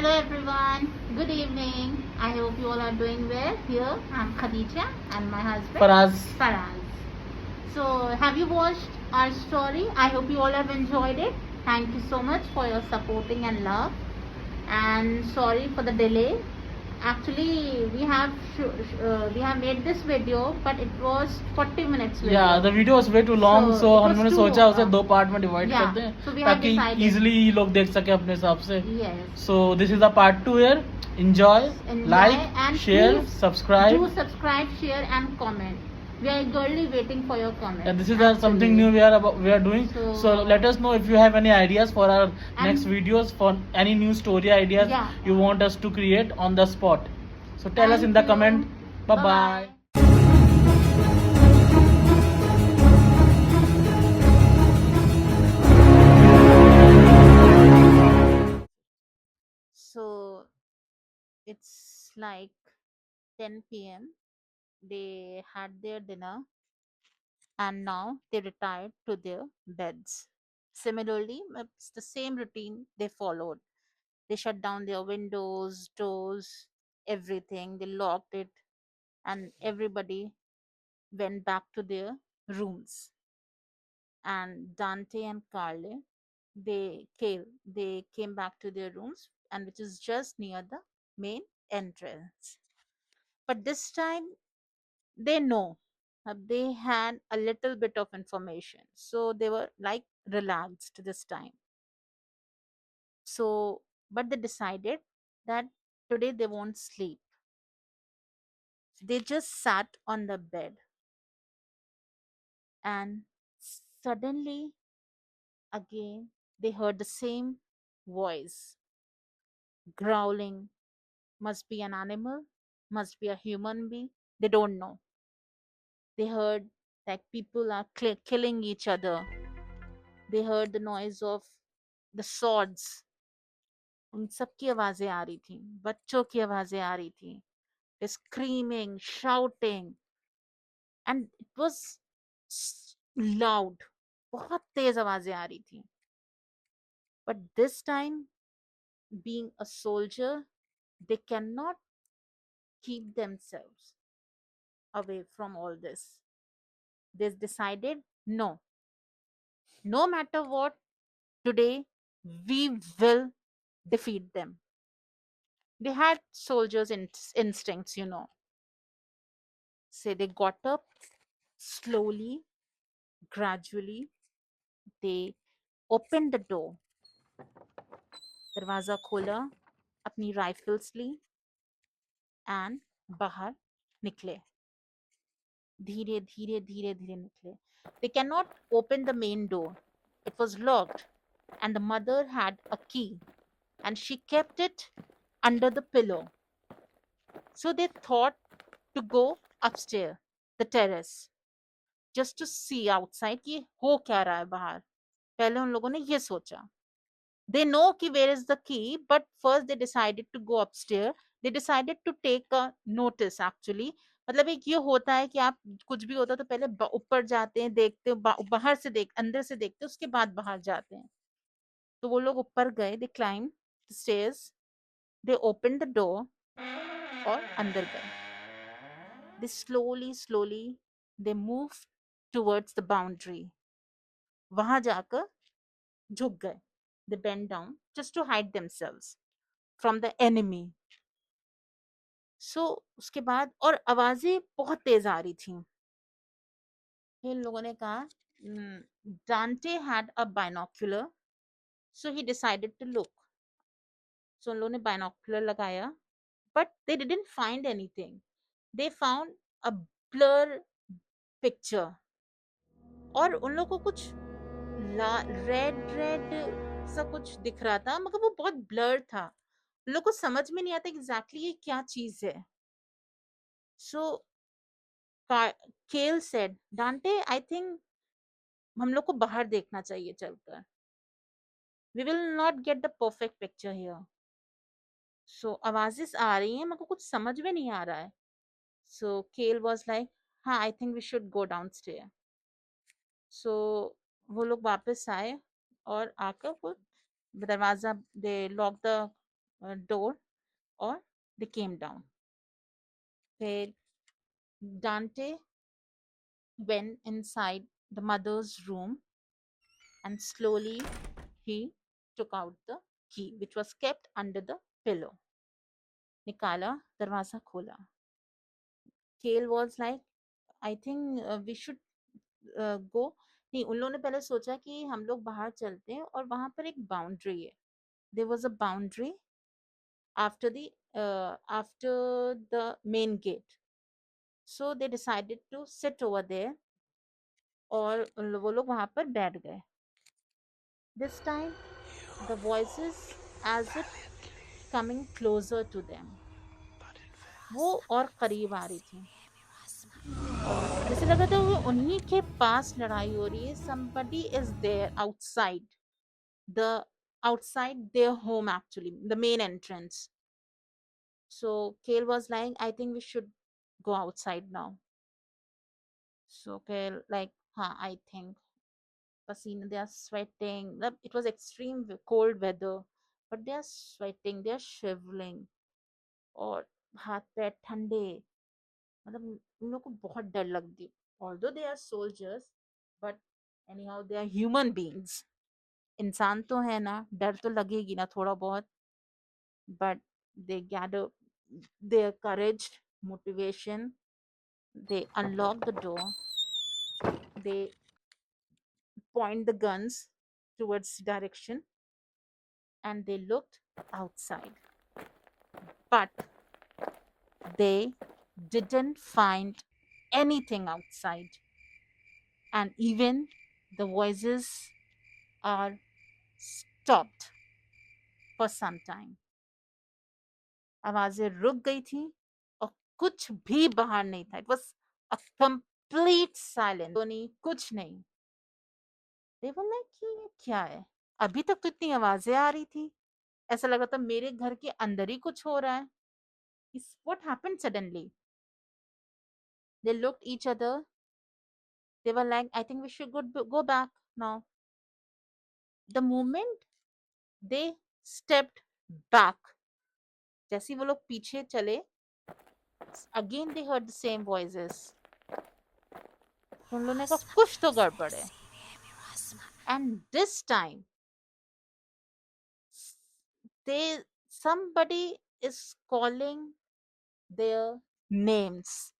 Hello everyone, good evening. I hope you all are doing well. Here I'm Khadija and my husband Faraz. So have you watched our story? I hope you all have enjoyed it. Thank you so much for your supporting and love. And sorry for the delay. Actually we have made this video, but it was 40 minutes video. Yeah, the video was way too long, so it was हमने too सोचा उसे long. दो part में divide Yeah, कर दें so we have ताकि decided. Easily लोग देख सके अपने हिसाब से. Yes. So this is the part 2 here. Enjoy, like, and share, please subscribe. Do subscribe, share, and comment. We are eagerly waiting for your comment. Yeah, this is something new we are doing. So let us know if you have any ideas for our next videos, for any new story ideas you want us to create on the spot. So tell us in the comment. Bye bye. So it's like 10 p.m. They had their dinner and now they retired to their beds. Similarly, it's the same routine they followed. They shut down their windows, doors, everything. They locked it, and everybody went back to their rooms. And Dante and Carle, they came back to their rooms, and which is just near the main entrance. But this time they know, they had a little bit of information, so they were like relaxed this time. So but they decided that today they won't sleep. They just sat on the bed, and suddenly again they heard the same voice growling. Must be an animal, must be a human being, they don't know. They heard like people are killing each other. They heard the noise of the swords. उन सबकी आवाजें आ रही थी, बच्चों की आवाजें आ रही थी, screaming, shouting, and it was loud. बहुत तेज आवाजें आ रही थी. But this time, being a soldier, they cannot keep themselves away from all this. They decided, no matter what, today we will defeat them. They had soldiers' instincts, So they got up slowly, gradually. They opened the door, दरवाजा खोला, अपनी rifles Lee, and बाहर निकले. धीरे धीरे धीरे धीरे निकले. They cannot open the main door. It was locked, and the mother had a key, and she kept it under the pillow. So they thought to go upstairs, the terrace, just to see outside कि हो क्या रहा है बाहर. पहले उन लोगों ने ये सोचा. They know कि where is the key, but first they decided to go upstairs. They decided to take a notice actually. मतलब एक ये होता है कि आप कुछ भी होता है तो पहले ऊपर जाते हैं, देखते हो, बाहर से अंदर से देखते हैं, उसके बाद बाहर जाते हैं. तो वो लोग ऊपर गए. They climbed the stairs. They opened the door और अंदर गए. They slowly they moved towards the boundary. वहां जाकर झुक गए. They bent down just to hide themselves from the enemy. So उसके बाद और आवाजें बहुत तेज आ रही थी. फिर लोगों ने कहा, Dante had a binocular, so he decided to look. So उन लोगों ने binocular लगाया, but they didn't find anything. They found a blur picture. और उन लोगों को कुछ रेड सा कुछ दिख रहा था, मगर वो बहुत ब्लर था. लोगों को समझ में नहीं आता एग्जैक्टली ये क्या चीज है. So Kale said, Dante, I think हम लोग को बाहर देखना चाहिए चलकर. We will not get the perfect picture here. So आवाजें आ रही हैं, मगर कुछ समझ में नहीं आ रहा है. So Kale was like, हाँ, I think we should go downstairs. So वो लोग वापस आए और आकर वो दरवाजा, they locked the door, or they came down. Where Dante went inside the mother's room, and slowly he took out the key, which was kept under the pillow. निकाला, दरवाजा खोला. Kale was like, I think we should go. नहीं, उन लोगों ने पहले सोचा कि हम लोग बाहर चलते हैं और वहां पर एक बाउंड्री है. There was a boundary after the main gate. So they decided to sit over there, और वो लोग वहां पर बैठ गए. This time the voices, as if coming closer to them, वो और करीब आ रही थी, और जैसे लगा था वो उन्हीं के पास लड़ाई हो रही है. Somebody is there outside the outside their home, actually the main entrance. So Kale was like, I think we should go outside now. So Kale like, huh, I think pasina, they are sweating. It was extreme cold weather, but they are sweating, they are shivering, और हाथ पैर ठंडे. मतलब उन लोग को बहुत डर लगती. Although they are soldiers, but anyhow they are human beings. इंसान तो है ना, डर तो लगेगी ना थोड़ा बहुत. But they gather their courage, motivation. They unlock the door. They point the guns towards direction, and they looked outside. But they didn't find anything outside. And even the voices are stopped for some time. आवाजें रुक गई थी और कुछ भी बाहर नहीं था. It was a complete silence. तो नहीं, कुछ नहीं. They were like कि ये क्या है? अभी तक तो इतनी आवाजें आ रही थी. ऐसा लगा था मेरे घर के अंदर ही कुछ हो रहा है. What happened suddenly? They looked each other. They were like, I think we should go back now. The moment they stepped back, जैसे वो लोग पीछे चले, again they heard the same voices. तो उन लोगों ने कहा कुछ तो गड़बड़ है. And this time somebody is calling their names.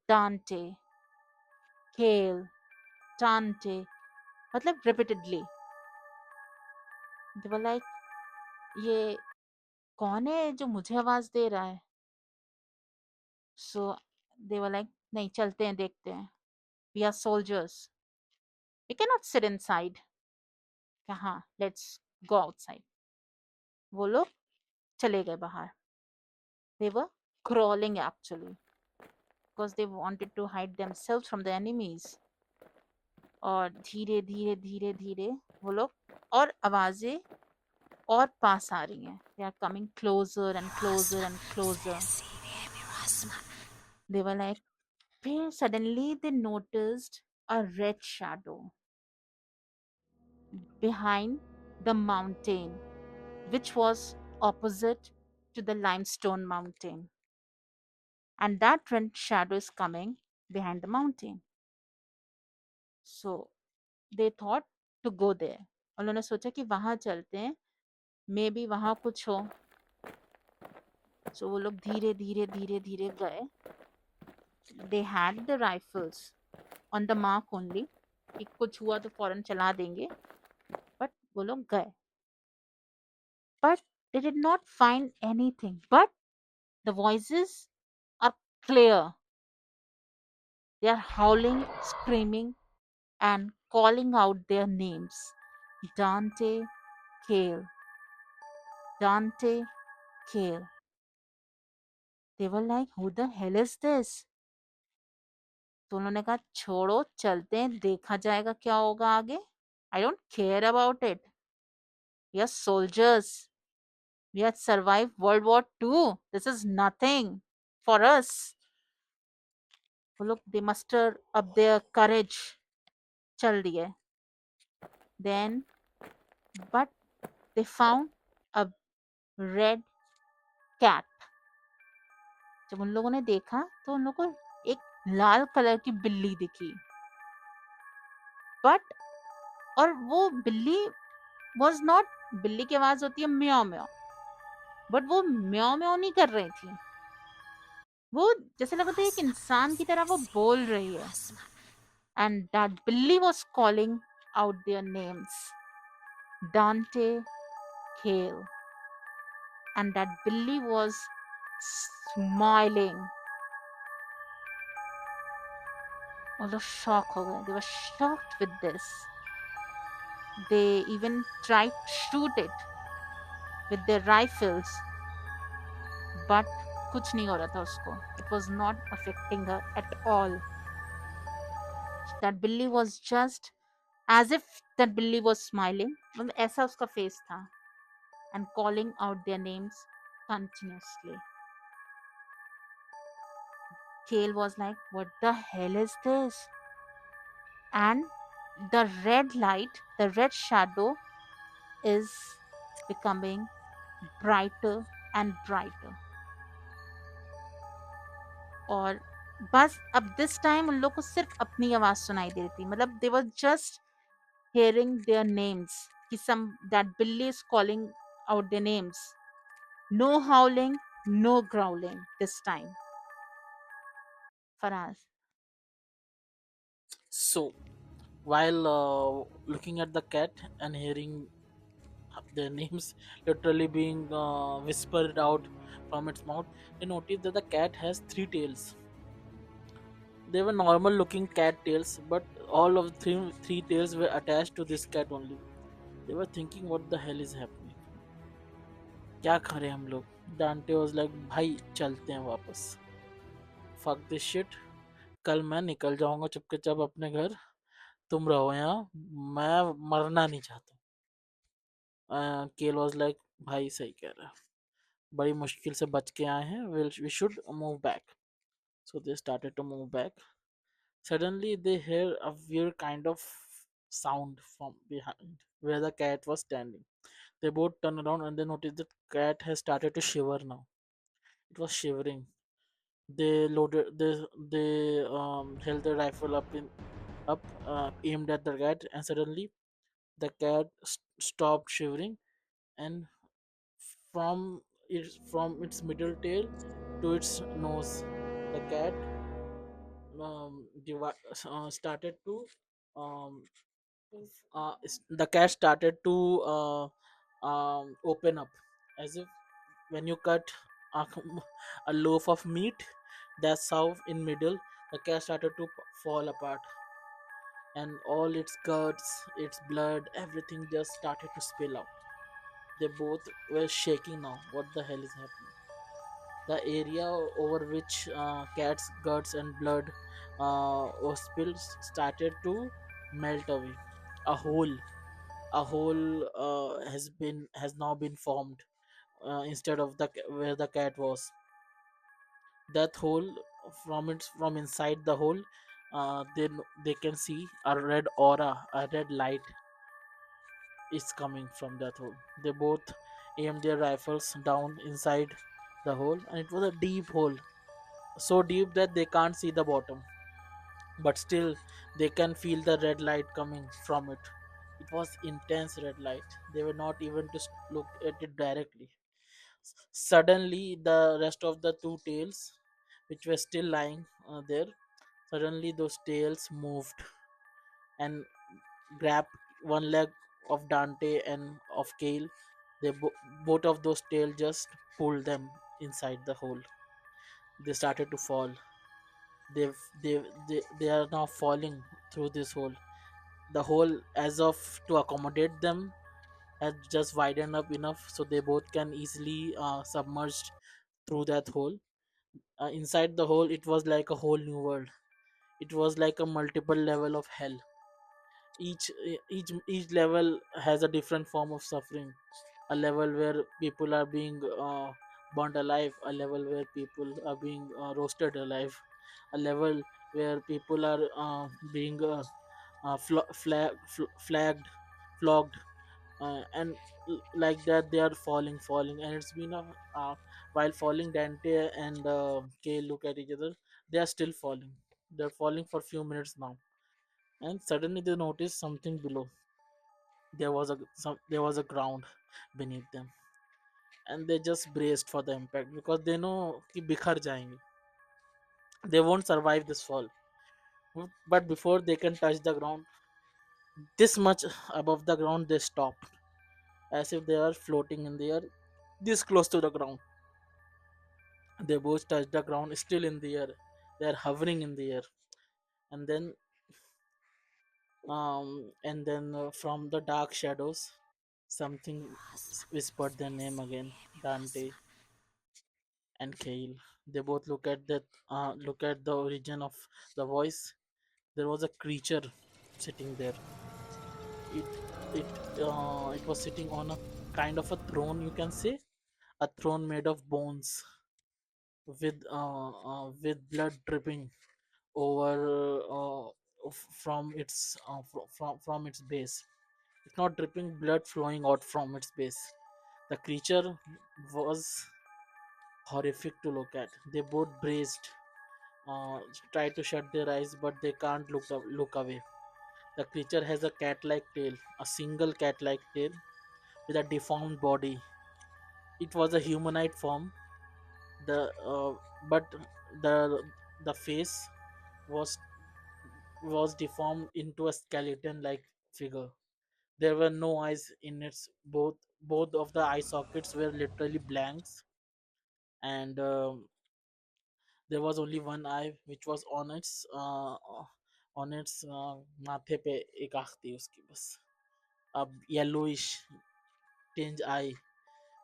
Dante, Kale, Dante, मतलब repeatedly. They were like, ये कौन है जो मुझे आवाज दे रहा है? So they were like, नहीं, चलते हैं, देखते हैं. We are soldiers. We cannot sit inside. हाँ, let's go outside. वो लोग चले गए बाहर. They were crawling actually, because they wanted to hide themselves from the enemies. और धीरे धीरे धीरे धीरे वो लोग, और आवाजें और पास आ रही हैं. They are coming closer and closer and closer. They were like, then suddenly they noticed a red shadow behind the mountain, which was opposite to the limestone mountain. And that red shadow is coming behind the mountain. So they thought to go there. उन्होंने सोचा कि वहां चलते हैं, may be वहां कुछ हो. So वो लोग धीरे धीरे धीरे धीरे गए. They had the rifles on the mark only, कि कुछ हुआ तो फौरन चला देंगे. But वो लोग गए. But they did not find anything. But the voices are clear. They are howling, screaming, and calling out their names. Dante, Kale. Dante, Kale. They were like, who the hell is this? तो उन्होंने कहा छोड़ो, चलते हैं, देखा जाएगा क्या होगा आगे. I don't care about it. We are soldiers. We had survived World War II. This is nothing for us. वो लोग, they muster up their courage. चल दिए. Then, but they found a red cat. जब उन लोगों ने देखा तो उन लोगों को एक लाल कलर की बिल्ली दिखी, बट और वो बिल्ली वाज नॉट, बिल्ली की आवाज होती है म्याओ म्याओ, बट वो म्याओ म्याओ नहीं कर रही थी, वो जैसे लग रहा था एक इंसान की तरह वो बोल रही है। एंड दैट बिल्ली was calling out their names, डांटे, Kale, and that Billy was smiling. वो लोग shock हो गए, they were shocked with this. They even tried to shoot it with their rifles, but कुछ नहीं हो रहा था उसको. It was not affecting her at all. That Billy was just as if that Billy was smiling. मतलब ऐसा उसका face था, and calling out their names continuously. Kale was like, "What the hell is this?" And the red light, the red shadow is becoming brighter and brighter. और बस अब this time उन लोग को सिर्फ अपनी आवाज सुनाई दे रही थी, मतलब they were just hearing their names कि some that Billy is calling out their names. No howling, no growling this time. Faraz. So while looking at the cat and hearing their names literally being whispered out from its mouth, they noticed that the cat has three tails. They were normal looking cat tails, but all of three tails were attached to this cat only. They were thinking, what the hell is happening? क्या करें हम लोग? Dante was like, भाई चलते हैं वापस. Fuck this shit. कल मैं निकल जाऊंगा चुपके चाप अपने घर. तुम रहो यहाँ. मैं मरना नहीं चाहता. केल was like, भाई सही कह रहा है. बड़ी मुश्किल से बच के आए हैं. We should move back. So they started to move back. Suddenly they hear a weird kind of sound from behind where the cat was standing. They both turn around and they notice the cat has started to shiver now. It was shivering. They held the rifle up, aimed at the cat, and suddenly the cat stopped shivering, and from its middle tail to its nose, the cat started to um, the cat started to open up, as if when you cut a, a loaf of meat, that's how in middle the cat started to fall apart, and all its guts, its blood, everything just started to spill out. They both were shaking now. What the hell is happening? The area over which cat's guts and blood was spilled started to melt away. A hole, a hole has now been formed instead of where the cat was. That hole, from inside the hole, they can see a red aura, a red light is coming from that hole. They both aimed their rifles down inside the hole, and it was a deep hole, so deep that they can't see the bottom, but still they can feel the red light coming from it. It was intense red light. They were not even to look at it directly. Suddenly the rest of the two tails, which were still lying there, suddenly those tails moved and grabbed one leg of Dante and of Kale. Both of those tails just pulled them inside the hole. They started to fall. They are now falling through this hole. The hole, as of to accommodate them, has just widened up enough so they both can easily submerge through that hole. Inside the hole, it was like a whole new world. It was like a multiple level of hell. Each level has a different form of suffering. A level where people are being burnt alive, a level where people are being roasted alive, a level where people are being flagged, flogged, and like that they are falling, and it's been a while falling, Dante and Kay look at each other. They are still falling. They're falling for few minutes now, and suddenly they notice something below. There was a ground beneath them, and they just braced for the impact because they know कि बिखर जाएंगे. They won't survive this fall. But before they can touch the ground, this much above the ground, they stopped, as if they are floating in the air, this close to the ground. They both touch the ground, still in the air. They are hovering in the air, and then from the dark shadows, something whispered their name again, Dante and Kale. They both look at the origin of the voice. There was a creature sitting there. It was sitting on a kind of a throne, you can say, a throne made of bones with blood dripping over from from its base. It's not dripping, blood flowing out from its base. The creature was horrific to look at. They both braced, uh, try to shut their eyes, but they can't look away. The creature has a cat-like tail, a single cat-like tail with a deformed body. It was a humanoid form. The but the the face was was deformed into a skeleton-like figure. There were no eyes in its both of the eye sockets were literally blanks, and there was only one eye which was on its माथे पे एक आँख थी उसकी बस, a yellowish tinge eye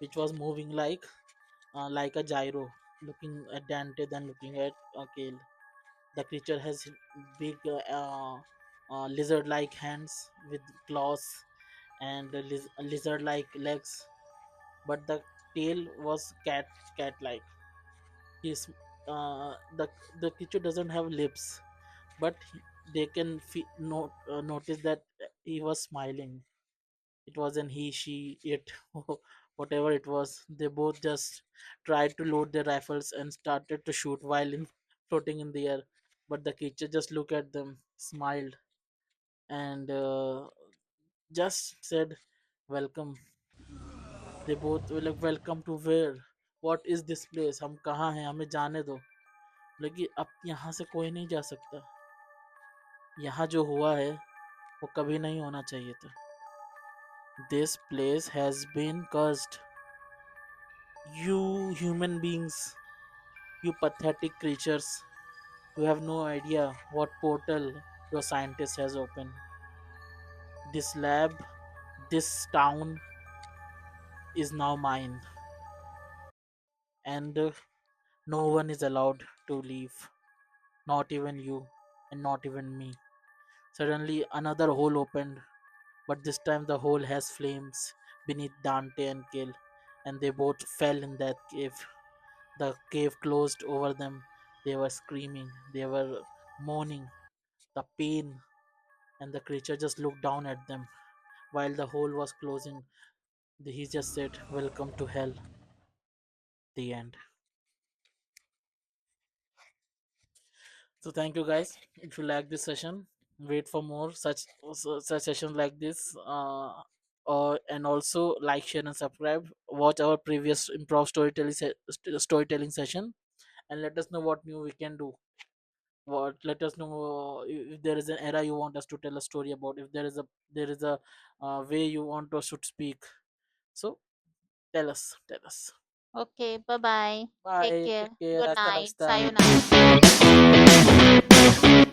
which was moving like a gyro, looking at Dante then looking at Kale. The creature has big lizard-like hands with claws and lizard-like legs, but the tail was cat-like. His the creature doesn't have lips, but they can notice that he was smiling. It wasn't he, she, it, whatever it was. They both just tried to load their rifles and started to shoot while floating in the air. But the creature just looked at them, smiled, and just said, "Welcome." They both were like, "Welcome to where? What is this place? हम कहाँ हैं? हमें जाने दो." लेकिन अब यहाँ से कोई नहीं जा सकता. यहाँ जो हुआ है वो कभी नहीं होना चाहिए था. This place has been cursed. You human beings, you pathetic creatures, you have no idea what portal your scientist has opened. This lab, this town is now mine, and no one is allowed to leave. Not even you, and not even me. Suddenly, another hole opened, but this time the hole has flames beneath Dante and Kill, and they both fell in that cave. The cave closed over them. They were screaming, they were moaning, the pain, and the creature just looked down at them. While the hole was closing, he just said, "Welcome to hell." The end. So thank you guys. If you like this session, wait for more such sessions like this. Or and also like, share, and subscribe. Watch our previous improv storytelling session, and let us know what new we can do. What Let us know if there is an era you want us to tell a story about. If there is a way you want us to speak. So tell us. Okay, bye bye. Take Bye. care. Take care. Good Hasta la night. vista. Sayonara.